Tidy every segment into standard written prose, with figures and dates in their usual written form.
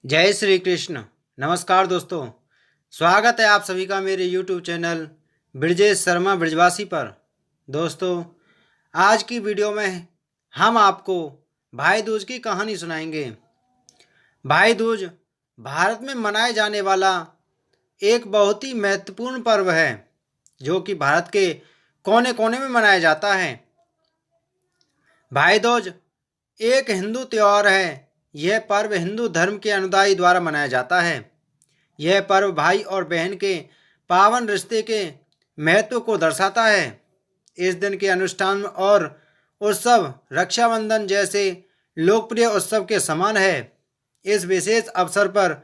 जय श्री कृष्ण। नमस्कार दोस्तों, स्वागत है आप सभी का मेरे YouTube चैनल ब्रजेश शर्मा ब्रजवासी पर। दोस्तों, आज की वीडियो में हम आपको भाई दूज की कहानी सुनाएंगे। भाई दूज भारत में मनाए जाने वाला एक बहुत ही महत्वपूर्ण पर्व है जो कि भारत के कोने कोने में मनाया जाता है। भाई दूज एक हिंदू त्यौहार है। यह पर्व हिंदू धर्म के अनुयायी द्वारा मनाया जाता है। यह पर्व भाई और बहन के पावन रिश्ते के महत्व को दर्शाता है। इस दिन के अनुष्ठान और उत्सव रक्षाबंधन जैसे लोकप्रिय उत्सव के समान है। इस विशेष अवसर पर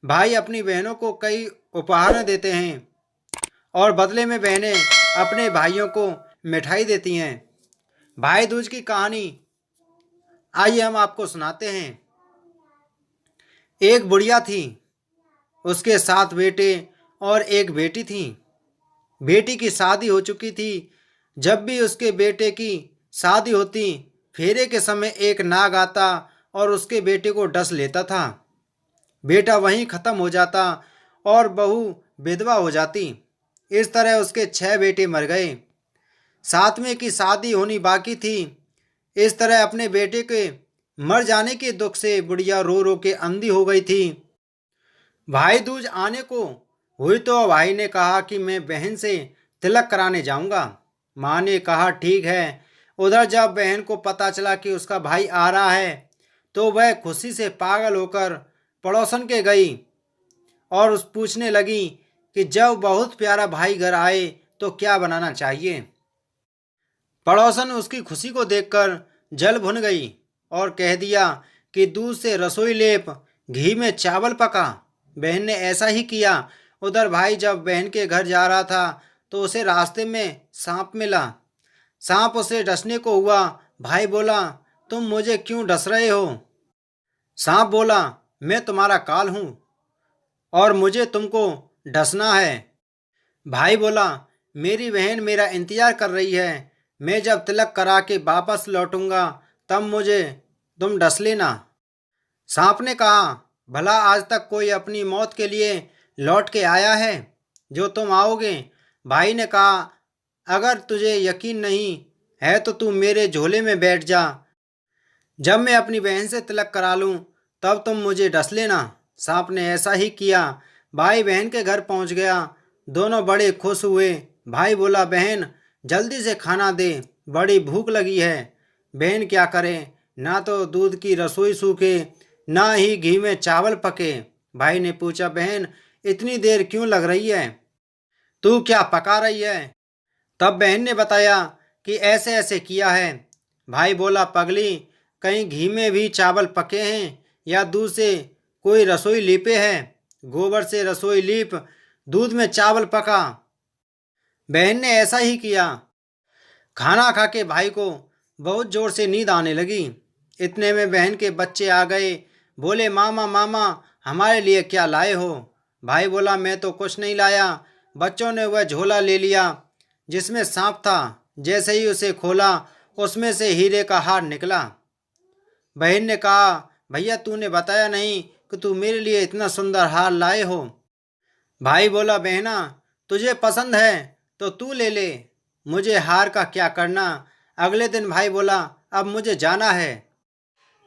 भाई अपनी बहनों को कई उपहार देते हैं और बदले में बहनें अपने भाइयों को मिठाई देती हैं। भाई दूज की कहानी आइए हम आपको सुनाते हैं। एक बुढ़िया थी, उसके 7 बेटे और एक बेटी थी। बेटी की शादी हो चुकी थी। जब भी उसके बेटे की शादी होती, फेरे के समय एक नाग आता और उसके बेटे को डस लेता था। बेटा वहीं खत्म हो जाता और बहू विधवा हो जाती। इस तरह उसके 6 बेटे मर गए। 7वें की शादी होनी बाकी थी। इस तरह अपने बेटे के मर जाने के दुख से बुढ़िया रो रो के अंधी हो गई थी। भाई दूज आने को हुई तो भाई ने कहा कि मैं बहन से तिलक कराने जाऊंगा। माँ ने कहा ठीक है। उधर जब बहन को पता चला कि उसका भाई आ रहा है तो वह खुशी से पागल होकर पड़ोसन के गई और उस पूछने लगी कि जब बहुत प्यारा भाई घर आए तो क्या बनाना चाहिए। पड़ोसन उसकी खुशी को देखकर जल भुन गई और कह दिया कि दूध से रसोई लेप, घी में चावल पका। बहन ने ऐसा ही किया। उधर भाई जब बहन के घर जा रहा था तो उसे रास्ते में सांप मिला। सांप उसे डसने को हुआ। भाई बोला, तुम मुझे क्यों डस रहे हो? सांप बोला, मैं तुम्हारा काल हूँ और मुझे तुमको डसना है। भाई बोला, मेरी बहन मेरा इंतजार कर रही है। मैं जब तिलक करा के वापस लौटूंगा तब मुझे तुम डस लेना। सांप ने कहा, भला आज तक कोई अपनी मौत के लिए लौट के आया है जो तुम आओगे? भाई ने कहा, अगर तुझे यकीन नहीं है तो तू मेरे झोले में बैठ जा। जब मैं अपनी बहन से तिलक करा लूं तब तुम मुझे डस लेना। सांप ने ऐसा ही किया। भाई बहन के घर पहुंच गया। दोनों बड़े खुश हुए। भाई बोला, बहन जल्दी से खाना दे, बड़ी भूख लगी है। बहन क्या करे, ना तो दूध की रसोई सूखे ना ही घी में चावल पके। भाई ने पूछा, बहन इतनी देर क्यों लग रही है? तू क्या पका रही है? तब बहन ने बताया कि ऐसे ऐसे किया है। भाई बोला, पगली, कहीं घी में भी चावल पके हैं या दूध से कोई रसोई लीपे है? गोबर से रसोई लीप, दूध में चावल पका। बहन ने ऐसा ही किया। खाना खा के भाई को बहुत जोर से नींद आने लगी। इतने में बहन के बच्चे आ गए। बोले, मामा मामा हमारे लिए क्या लाए हो? भाई बोला, मैं तो कुछ नहीं लाया। बच्चों ने वह झोला ले लिया जिसमें सांप था। जैसे ही उसे खोला उसमें से हीरे का हार निकला। बहन ने कहा, भैया तूने बताया नहीं कि तू मेरे लिए इतना सुंदर हार लाए हो। भाई बोला, बहना तुझे पसंद है तो तू ले ले, मुझे हार का क्या करना। अगले दिन भाई बोला, अब मुझे जाना है,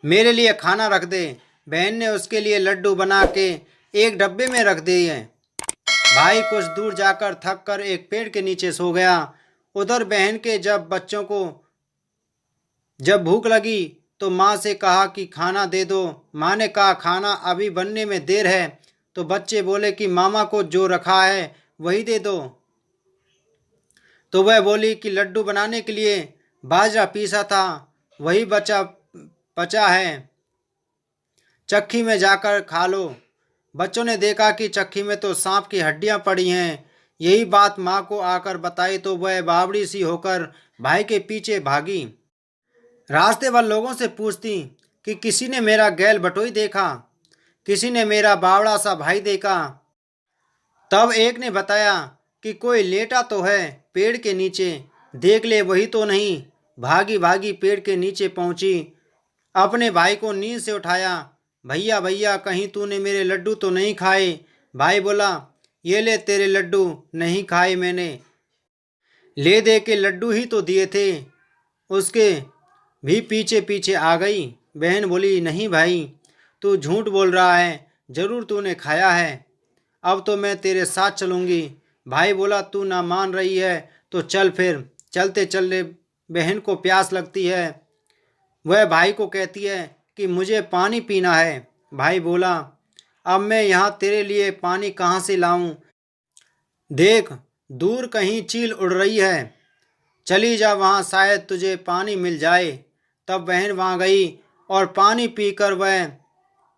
मेरे लिए खाना रख दे। बहन ने उसके लिए लड्डू बना के एक डब्बे में रख दिए। भाई कुछ दूर जाकर थक कर एक पेड़ के नीचे सो गया। उधर बहन के जब भूख लगी तो माँ से कहा कि खाना दे दो। माँ ने कहा, खाना अभी बनने में देर है। तो बच्चे बोले कि मामा को जो रखा है वही दे दो। तो वह बोली कि लड्डू बनाने के लिए बाजरा पीसा था वही बचा है, चक्की में जाकर खा लो। बच्चों ने देखा कि चक्की में तो सांप की हड्डियां पड़ी हैं। यही बात माँ को आकर बताई तो वह बावड़ी सी होकर भाई के पीछे भागी। रास्ते भर लोगों से पूछती कि किसी ने मेरा गैल बटोई देखा, किसी ने मेरा बावड़ा सा भाई देखा। तब एक ने बताया कि कोई लेटा तो है पेड़ के नीचे, देख ले वही तो नहीं। भागी भागी पेड़ के नीचे पहुंची, अपने भाई को नींद से उठाया। भैया भैया कहीं तूने मेरे लड्डू तो नहीं खाए। भाई बोला, ये ले तेरे लड्डू, नहीं खाए मैंने। ले दे के लड्डू ही तो दिए थे। उसके भी पीछे पीछे आ गई। बहन बोली, नहीं भाई, तू झूठ बोल रहा है, जरूर तूने खाया है। अब तो मैं तेरे साथ चलूंगी। भाई बोला, तू ना मान रही है तो चल फिर। चलते चलते बहन को प्यास लगती है। वह भाई को कहती है कि मुझे पानी पीना है। भाई बोला, अब मैं यहाँ तेरे लिए पानी कहाँ से लाऊं? देख, दूर कहीं चील उड़ रही है, चली जा वहाँ, शायद तुझे पानी मिल जाए। तब बहन वहाँ गई और पानी पीकर वह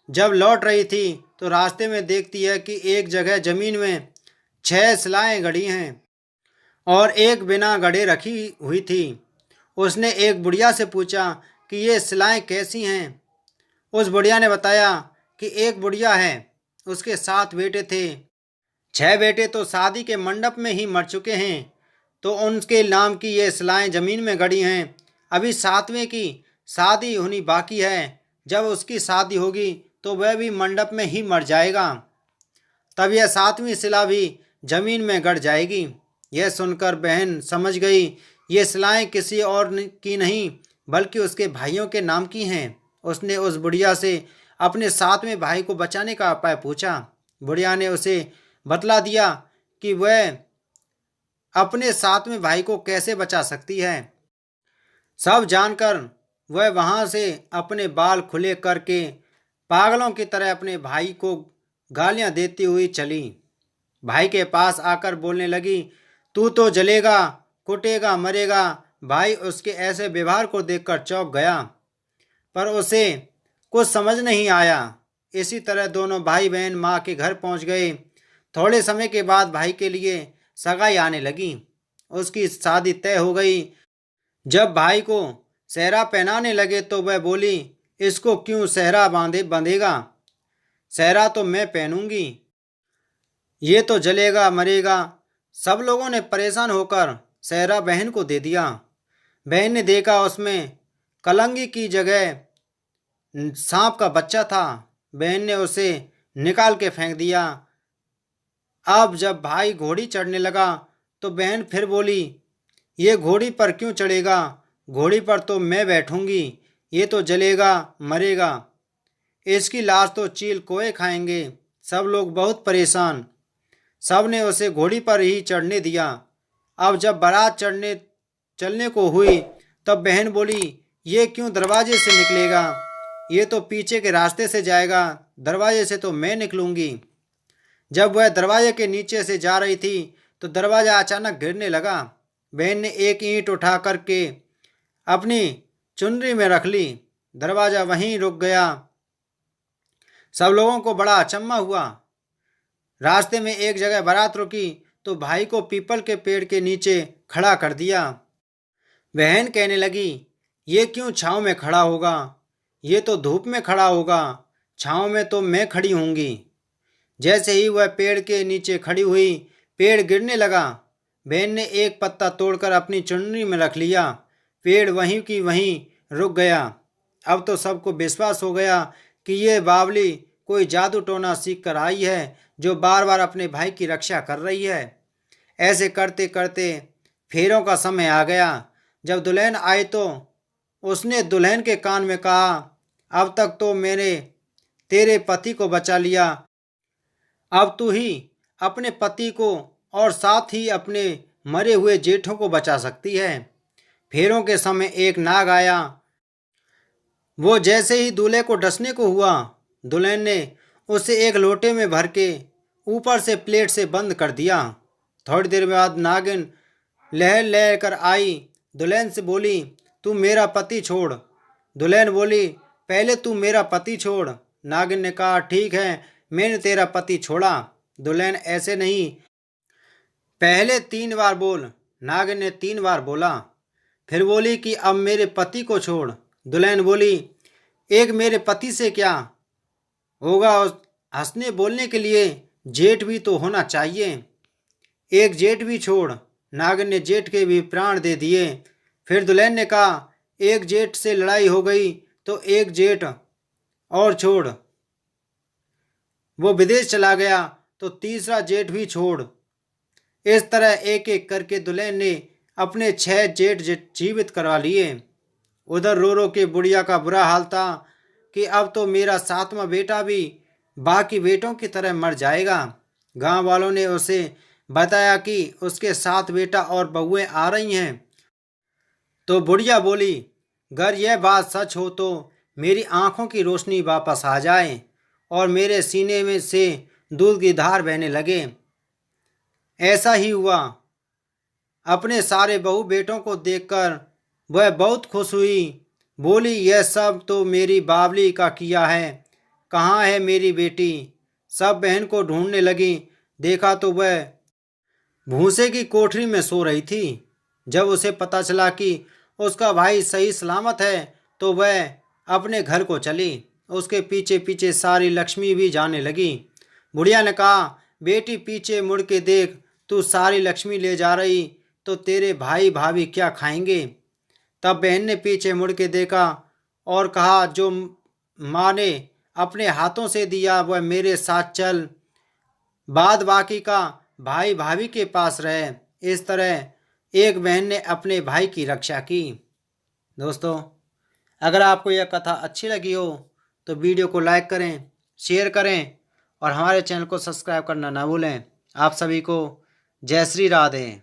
जब लौट रही थी तो रास्ते में देखती है कि एक जगह जमीन में 6 शिलाएं गड़ी हैं और एक बिना गड़े रखी हुई थी। उसने एक बुढ़िया से पूछा कि ये शिलाएं कैसी हैं? उस बुढ़िया ने बताया कि एक बुढ़िया है, उसके 7 बेटे थे। 6 बेटे तो शादी के मंडप में ही मर चुके हैं, तो उनके नाम की ये शिलाएं जमीन में गड़ी हैं। अभी 7वें की शादी होनी बाकी है। जब उसकी शादी होगी तो वह भी मंडप में ही मर जाएगा। तब यह 7वीं शिला भी जमीन में गड़ जाएगी। यह सुनकर बहन समझ गई ये शिलाएं किसी और की नहीं बल्कि उसके भाइयों के नाम की हैं। उसने उस बुढ़िया से अपने 7वें भाई को बचाने का उपाय पूछा। बुढ़िया ने उसे बतला दिया कि वह अपने 7वें भाई को कैसे बचा सकती है। सब जानकर वह वहां से अपने बाल खुले करके पागलों की तरह अपने भाई को गालियां देती हुई चली। भाई के पास आकर बोलने लगी, तू तो जलेगा, कुटेगा, मरेगा। भाई उसके ऐसे व्यवहार को देखकर चौंक गया, पर उसे कुछ समझ नहीं आया। इसी तरह दोनों भाई बहन माँ के घर पहुंच गए। थोड़े समय के बाद भाई के लिए सगाई आने लगी। उसकी शादी तय हो गई। जब भाई को सेहरा पहनाने लगे तो वह बोली, इसको क्यों सेहरा बांधेगा? सेहरा तो मैं पहनूंगी, ये तो जलेगा मरेगा। सब लोगों ने परेशान होकर सेहरा बहन को दे दिया। बहन ने देखा उसमें कलंगी की जगह सांप का बच्चा था। बहन ने उसे निकाल के फेंक दिया। अब जब भाई घोड़ी चढ़ने लगा तो बहन फिर बोली, ये घोड़ी पर क्यों चढ़ेगा? घोड़ी पर तो मैं बैठूंगी, ये तो जलेगा मरेगा, इसकी लाश तो चील कोए खाएंगे। सब लोग बहुत परेशान। सब ने उसे घोड़ी पर ही चढ़ने दिया। अब जब बारात चलने को हुई तब बहन बोली, ये क्यों दरवाजे से निकलेगा? ये तो पीछे के रास्ते से जाएगा, दरवाजे से तो मैं निकलूंगी। जब वह दरवाजे के नीचे से जा रही थी तो दरवाजा अचानक गिरने लगा। बहन ने एक ईंट उठा करके अपनी चुनरी में रख ली। दरवाजा वहीं रुक गया। सब लोगों को बड़ा अचंभा हुआ। रास्ते में एक जगह बारात रुकी तो भाई को पीपल के पेड़ के नीचे खड़ा कर दिया। बहन कहने लगी, ये क्यों छांव में खड़ा होगा? ये तो धूप में खड़ा होगा, छांव में तो मैं खड़ी होंगी। जैसे ही वह पेड़ के नीचे खड़ी हुई, पेड़ गिरने लगा। बहन ने एक पत्ता तोड़कर अपनी चुन्नी में रख लिया। पेड़ वहीं की वहीं रुक गया। अब तो सबको विश्वास हो गया कि ये बावली कोई जादू टोना सीख कर आई है जो बार बार अपने भाई की रक्षा कर रही है। ऐसे करते करते फेरों का समय आ गया। जब दुल्हन आई तो उसने दुल्हन के कान में कहा, अब तक तो मैंने तेरे पति को बचा लिया, अब तू ही अपने पति को और साथ ही अपने मरे हुए जेठों को बचा सकती है। फेरों के समय एक नाग आया। वो जैसे ही दूल्हे को डसने को हुआ, दुल्हन ने उसे एक लोटे में भर के ऊपर से प्लेट से बंद कर दिया। थोड़ी देर बाद नागिन लहर लहर कर आई। दुल्हन से बोली, तू मेरा पति छोड़। दुल्हन बोली, पहले तू मेरा पति छोड़। नागिन ने कहा, ठीक है, मैंने तेरा पति छोड़ा। दुल्हन, ऐसे नहीं, पहले 3 बार बोल। नागिन ने 3 बार बोला। फिर बोली कि अब मेरे पति को छोड़। दुल्हन बोली, एक मेरे पति से क्या होगा? हंसने बोलने के लिए जेठ भी तो होना चाहिए। एक जेठ भी छोड़। नागिन ने जेठ के भी प्राण दे दिए। फिर दुल्हन ने कहा, एक जेठ से लड़ाई हो गई तो एक जेठ और छोड़। वो विदेश चला गया तो तीसरा जेठ भी छोड़। इस तरह एक एक करके दुल्हन ने अपने 6 जेठ जीवित करवा लिए। उधर रो रो के बुढ़िया का बुरा हाल था कि अब तो मेरा 7वां बेटा भी बाकी बेटों की तरह मर जाएगा। गांव वालों ने उसे बताया कि उसके 7 बेटा और बहुएं आ रही हैं। तो बुढ़िया बोली, अगर यह बात सच हो तो मेरी आंखों की रोशनी वापस आ जाए और मेरे सीने में से दूध की धार बहने लगे। ऐसा ही हुआ। अपने सारे बहू बेटों को देखकर वह बहुत खुश हुई। बोली, यह सब तो मेरी बावली का किया है। कहाँ है मेरी बेटी? सब बहन को ढूंढने लगी। देखा तो वह भूसे की कोठरी में सो रही थी। जब उसे पता चला कि उसका भाई सही सलामत है तो वह अपने घर को चली। उसके पीछे पीछे सारी लक्ष्मी भी जाने लगी। बुढ़िया ने कहा, बेटी पीछे मुड़ के देख, तू सारी लक्ष्मी ले जा रही तो तेरे भाई भाभी क्या खाएंगे? तब बहन ने पीछे मुड़ के देखा और कहा, जो माँ ने अपने हाथों से दिया वह मेरे साथ चल, बाद बाकी का भाई भाभी के पास रहे। इस तरह एक बहन ने अपने भाई की रक्षा की। दोस्तों, अगर आपको यह कथा अच्छी लगी हो तो वीडियो को लाइक करें, शेयर करें और हमारे चैनल को सब्सक्राइब करना ना भूलें। आप सभी को जय श्री राधे।